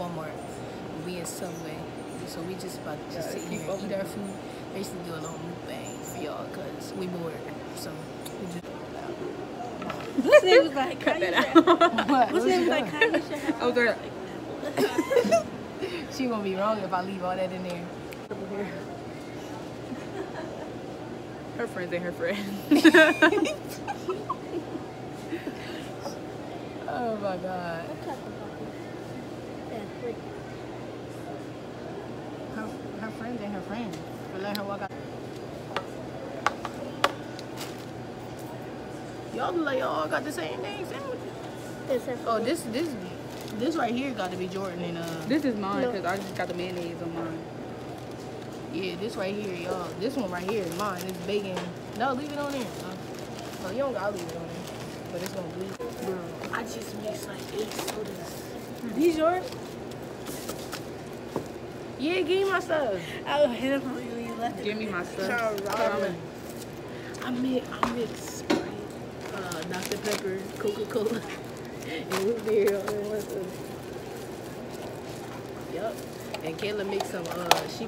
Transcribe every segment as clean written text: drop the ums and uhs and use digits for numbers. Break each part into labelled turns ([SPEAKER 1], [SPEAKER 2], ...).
[SPEAKER 1] Walmart. We in Subway. So we just about to just sit here and eat our food. Basically do a little mukbang for y'all because we bored. So we just...
[SPEAKER 2] What's name was like?
[SPEAKER 3] Cut that out.
[SPEAKER 2] What's name was like?
[SPEAKER 3] I was there.
[SPEAKER 1] She gonna be wrong if I leave all that in there.
[SPEAKER 3] Her friends ain't her friends.
[SPEAKER 1] Oh my god. Her friends ain't her friends. But let her walk out. Y'all look like y'all got the same name sandwiches. Oh, this right here got to be Jordan and
[SPEAKER 3] This is mine because I just got the mayonnaise on mine.
[SPEAKER 1] Yeah, this right here, y'all. This one right here is mine. It's bacon. No, leave it on there. Oh, you don't gotta leave it on there. But it's gonna bleed. Bro, I just mixed like 8 sodas.
[SPEAKER 2] Are these yours?
[SPEAKER 1] Yeah, give me my stuff.
[SPEAKER 2] I'll hit him when you left it.
[SPEAKER 3] Give me my stuff.
[SPEAKER 1] I mix Sprite, Dr. Pepper, Coca-Cola, and root beer all in one soda. Yup. And Kayla mixed some, she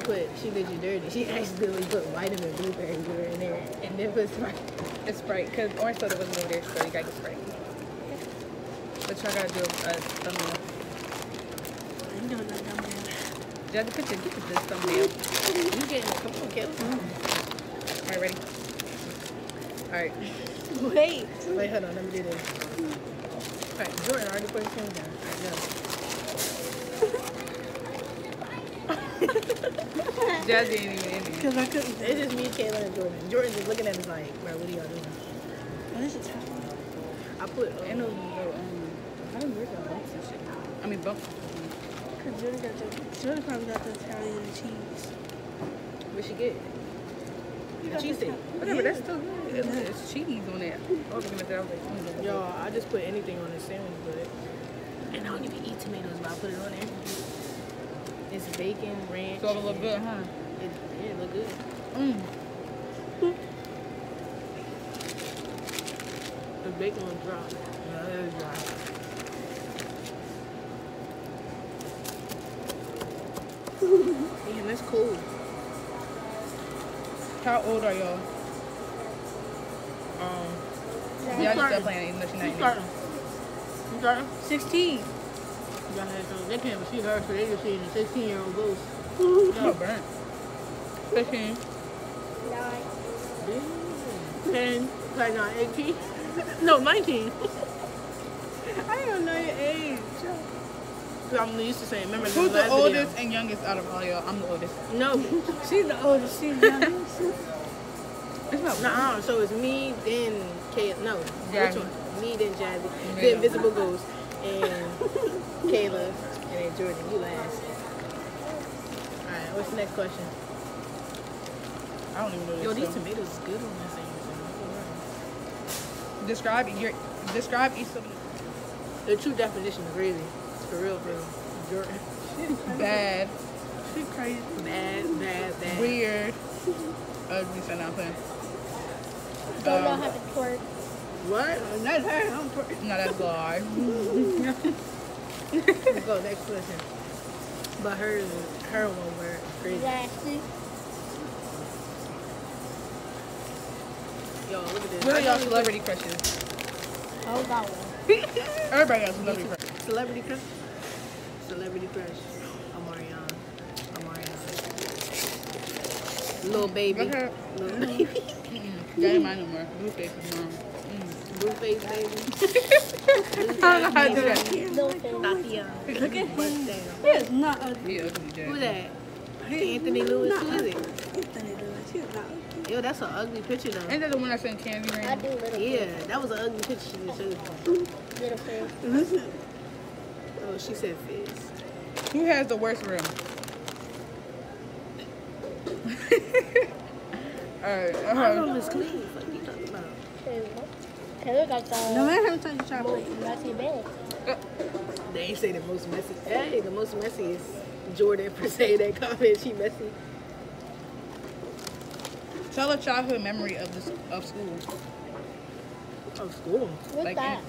[SPEAKER 1] did you dirty. She accidentally put vitamin blueberry beer in there and then put Sprite.
[SPEAKER 3] It's Sprite because orange soda wasn't over there, so you gotta get Sprite. But y'all gotta do a thumbnail.
[SPEAKER 2] I'm doing that thumbnail.
[SPEAKER 3] Jazzy, get this thumbnail.
[SPEAKER 1] You getting it? Come on, Kayla.
[SPEAKER 3] Alright, ready? Alright.
[SPEAKER 2] Wait.
[SPEAKER 1] Wait, hold on. Let me do this. Alright, Jordan already put his phone down. Alright, go.
[SPEAKER 3] Jazzy ain't even in there.
[SPEAKER 2] Because I couldn't.
[SPEAKER 1] It's just me, Kayla, and Jordan. Jordan's just looking at us like, bro, what are y'all doing?
[SPEAKER 2] Oh, this is tough.
[SPEAKER 1] I put,
[SPEAKER 3] And those little, how do you work on bumps and shit? I mean, bumps.
[SPEAKER 2] Because Jordan probably got the Italian cheese.
[SPEAKER 1] what she get?
[SPEAKER 2] You
[SPEAKER 1] A
[SPEAKER 2] got
[SPEAKER 1] cheese
[SPEAKER 2] the-
[SPEAKER 1] steak.
[SPEAKER 3] Whatever, that's still good. It's cheese on there. I was looking at that, I was like,
[SPEAKER 1] Y'all, I just put anything on this sandwich, but... And I don't even eat tomatoes, but I put it on there. It's bacon, ranch.
[SPEAKER 3] So it look good, huh?
[SPEAKER 1] It look good. The bacon was dry. Yeah, it was dry. Damn, that's cool.
[SPEAKER 3] How old are y'all? Y'all just still playing unless you're not in there.
[SPEAKER 1] You starting?
[SPEAKER 2] 16.
[SPEAKER 1] They can't even see her, so they just see the 16-year-old ghost.
[SPEAKER 3] No, burnt. 15.
[SPEAKER 1] 10, like not 18. No, 19.
[SPEAKER 2] I don't know your age.
[SPEAKER 1] So I'm used to saying, remember
[SPEAKER 3] Who's the
[SPEAKER 1] last
[SPEAKER 3] oldest
[SPEAKER 1] video?
[SPEAKER 3] and youngest out of all y'all? I'm the oldest.
[SPEAKER 1] No.
[SPEAKER 2] She's the oldest. She's the youngest.
[SPEAKER 3] It's not
[SPEAKER 1] Nuh-uh. So it's me, then Kayla. No.
[SPEAKER 3] Jazzy.
[SPEAKER 1] Which one? Me, then Jazzy.
[SPEAKER 3] Yeah.
[SPEAKER 1] Then Invisible Ghost. And Kayla. And then Jordan. You last. Alright, what's the next question?
[SPEAKER 3] I don't even know
[SPEAKER 1] Yo,
[SPEAKER 3] this.
[SPEAKER 1] these tomatoes is good on this thing.
[SPEAKER 3] Describe each of them.
[SPEAKER 1] The true definition of crazy. For real, Jordan.
[SPEAKER 3] Bad,
[SPEAKER 2] She's crazy.
[SPEAKER 1] Bad.
[SPEAKER 3] weird, ugly, so not playing.
[SPEAKER 4] Don't know how to twerk.
[SPEAKER 1] What?
[SPEAKER 2] Not her. I'm twerking.
[SPEAKER 3] No, that's a lie.
[SPEAKER 1] Let's go, next question. But her one word crazy.
[SPEAKER 4] Exactly.
[SPEAKER 1] Yo, look at this.
[SPEAKER 3] What are y'all celebrity crushes?
[SPEAKER 4] Oh, that one.
[SPEAKER 3] Everybody got celebrity crushes.
[SPEAKER 1] Celebrity crush? Celebrity crush. Omarion. Little baby.
[SPEAKER 3] Look her.
[SPEAKER 1] Little baby.
[SPEAKER 3] That ain't mine no more. Blueface is mine.
[SPEAKER 1] Blueface baby.
[SPEAKER 3] I don't know how to do that.
[SPEAKER 4] Little thing.
[SPEAKER 1] Tatiana.
[SPEAKER 2] Look at him.
[SPEAKER 1] Damn.
[SPEAKER 2] He is not ugly.
[SPEAKER 3] Yeah, ugly Jazzy.
[SPEAKER 1] Who that? Anthony Lewis. Who is it?
[SPEAKER 2] Anthony Lewis. He's not ugly.
[SPEAKER 1] Yo, that's an ugly picture though.
[SPEAKER 3] Ain't that the one that said Candy
[SPEAKER 4] I
[SPEAKER 3] Rain?
[SPEAKER 4] do little
[SPEAKER 1] Yeah, that was an ugly picture she just showed.
[SPEAKER 4] little thing.
[SPEAKER 2] Listen.
[SPEAKER 1] Oh, she said fizz.
[SPEAKER 3] Who has the worst room? Alright,
[SPEAKER 1] My room is clean. What are you talking about?
[SPEAKER 4] Taylor got the
[SPEAKER 2] No matter how many times you try to play.
[SPEAKER 4] most messy bed.
[SPEAKER 1] They ain't say the most messy. Hey, the most messy is Jordan per se. That comment, she messy.
[SPEAKER 3] Tell a childhood memory of school.
[SPEAKER 1] Oh, school.
[SPEAKER 4] What's
[SPEAKER 3] Like,
[SPEAKER 4] that?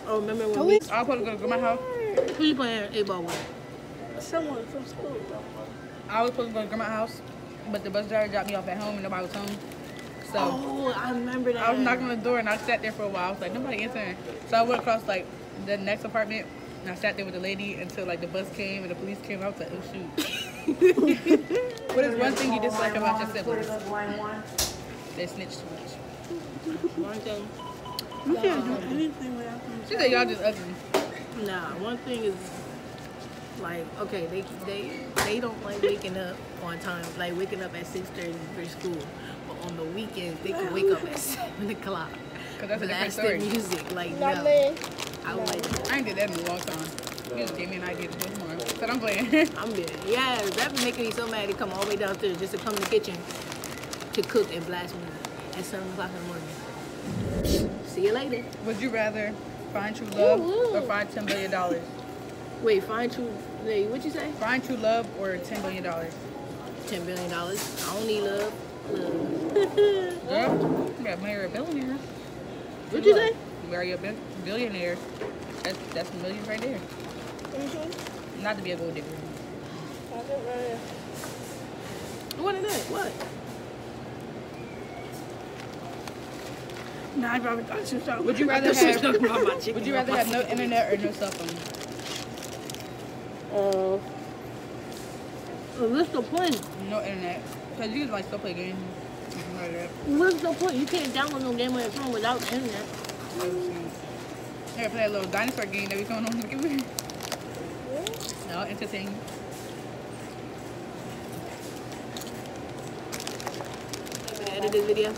[SPEAKER 1] Oh, remember when we...
[SPEAKER 3] I'll probably go to my house.
[SPEAKER 1] Who you playing 8-ball with?
[SPEAKER 2] Someone from school.
[SPEAKER 3] I was supposed to go to grandma's house, but the bus driver dropped me off at home and nobody was home. So
[SPEAKER 1] Oh, I remember that.
[SPEAKER 3] I was knocking on the door and I sat there for a while. I was like, nobody answering. So I went across like the next apartment and I sat there with the lady until like the bus came and the police came. I was like, oh shoot. What is one thing you dislike about your siblings? They snitch too much.
[SPEAKER 1] One thing.
[SPEAKER 2] You can't do anything without them.
[SPEAKER 3] She said y'all just ugly.
[SPEAKER 1] Nah, one thing is like, okay, they don't like waking up on time, like waking up at 6:30 for school. But on the weekends, they can wake up at 7 o'clock.
[SPEAKER 3] Cause that's a different
[SPEAKER 1] Blast
[SPEAKER 3] story.
[SPEAKER 1] their music, like
[SPEAKER 4] Not
[SPEAKER 1] no.
[SPEAKER 4] me.
[SPEAKER 1] I don't like that.
[SPEAKER 3] I ain't did that in a long time. You just gave me an idea to do it tomorrow. So I'm playing.
[SPEAKER 1] I'm good. Yeah, that be making me so mad to come all the way downstairs just to come in the kitchen to cook and blast music at 7 o'clock in the morning. See you later.
[SPEAKER 3] Would you rather find true love or find $10 billion?
[SPEAKER 1] Wait, find true. Wait, what'd you say?
[SPEAKER 3] Find true love or $10 billion?
[SPEAKER 1] $10 billion. I don't need love. Love.
[SPEAKER 3] Girl, you gotta marry a billionaire.
[SPEAKER 1] What'd you say?
[SPEAKER 3] You marry a billionaire. That's millions right there. Not to be a gold digger.
[SPEAKER 1] What is that? What?
[SPEAKER 2] Nah, I probably thought you was talking
[SPEAKER 3] Would you rather
[SPEAKER 1] She was
[SPEAKER 3] have?
[SPEAKER 1] talking about my chicken.
[SPEAKER 3] Would you rather have no internet or no cell phone?
[SPEAKER 1] What's the point?
[SPEAKER 3] No internet, cause you like still play games. Something like that.
[SPEAKER 1] What's the point? You can't download no game on your phone without the internet.
[SPEAKER 3] I gotta play that little dinosaur game that we going on the computer. No, entertain.
[SPEAKER 1] Edit this video.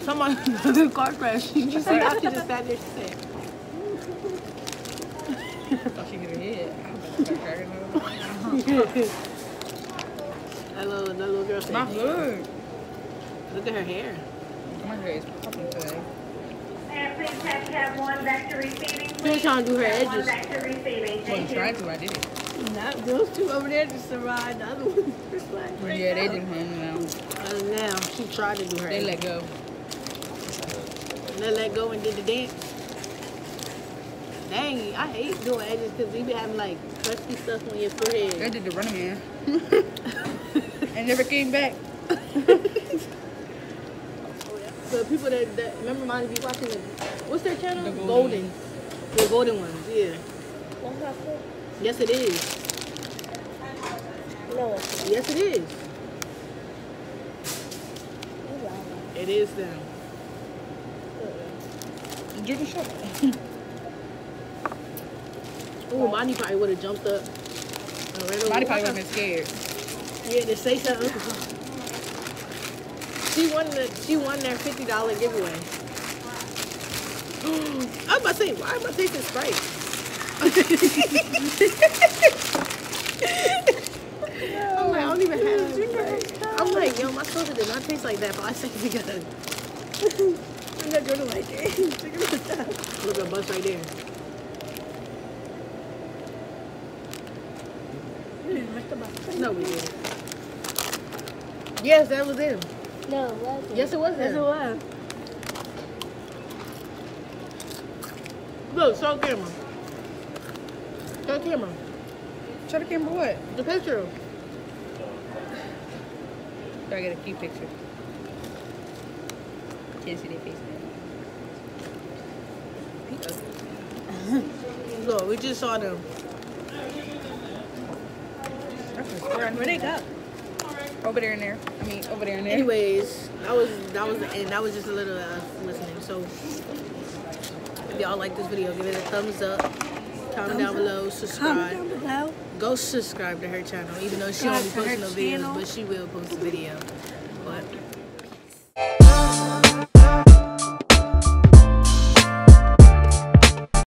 [SPEAKER 1] Someone the car crash. Did you see how she just sat there? She said,
[SPEAKER 3] I thought she hit her head. I was about to start cracking up.
[SPEAKER 1] that little girl said,
[SPEAKER 3] My hood.
[SPEAKER 1] look at her hair.
[SPEAKER 3] My hair is popping today.
[SPEAKER 5] And please have one back to receiving.
[SPEAKER 1] She was trying to do her
[SPEAKER 5] One
[SPEAKER 1] edges.
[SPEAKER 5] back to receiving.
[SPEAKER 3] I
[SPEAKER 5] Thank
[SPEAKER 3] wasn't
[SPEAKER 5] you.
[SPEAKER 3] trying to, I did it.
[SPEAKER 2] Not those two over there just survived. The other one just like.
[SPEAKER 3] Yeah, they didn't hang now.
[SPEAKER 1] Now she tried to do her
[SPEAKER 3] They
[SPEAKER 1] edges.
[SPEAKER 3] let go.
[SPEAKER 1] They let go and did the dance. Dang, I hate doing edges because we be having like crusty stuff on your
[SPEAKER 3] They
[SPEAKER 1] forehead.
[SPEAKER 3] did the running man. And never came back.
[SPEAKER 1] So people that remember Monty be watching it. What's their channel?
[SPEAKER 3] The
[SPEAKER 1] Golden. The golden ones, yeah.
[SPEAKER 4] That's not fair.
[SPEAKER 1] Yes it is.
[SPEAKER 4] No, it's not.
[SPEAKER 1] Yes it is.
[SPEAKER 4] You lying.
[SPEAKER 1] It is them.
[SPEAKER 3] You can show.
[SPEAKER 1] Ooh, Monty probably would have jumped up.
[SPEAKER 3] Body probably would have been scared.
[SPEAKER 1] Yeah, to say something. She won their $50 giveaway. I was about to say, why am I tasting Sprite? I'm like, I don't even have Sprite. I'm like, yo, my soda did not taste like that, but I think it's good.
[SPEAKER 2] I'm not gonna like it.
[SPEAKER 1] Look at a bus right there. No, we didn't. Yes, that was him.
[SPEAKER 4] No, it wasn't.
[SPEAKER 1] Yes, it was him.
[SPEAKER 2] Yes, it was.
[SPEAKER 1] Look, show the camera. Show the camera.
[SPEAKER 3] Show the camera what?
[SPEAKER 1] The picture.
[SPEAKER 3] Gotta get a key picture. Can't see their face now.
[SPEAKER 1] Look, we just saw them.
[SPEAKER 3] Where they go? Over there and there. I mean, over there and there.
[SPEAKER 1] Anyways, that was the end. That was just a little listening. So, if y'all like this video, give it a thumbs up. Comment down below.
[SPEAKER 2] Comment
[SPEAKER 1] Subscribe.
[SPEAKER 2] down below.
[SPEAKER 1] Go subscribe to her channel, even though she don't be
[SPEAKER 2] Subscribe to
[SPEAKER 1] posting
[SPEAKER 2] her
[SPEAKER 1] no videos,
[SPEAKER 2] channel.
[SPEAKER 1] but she will post a video. But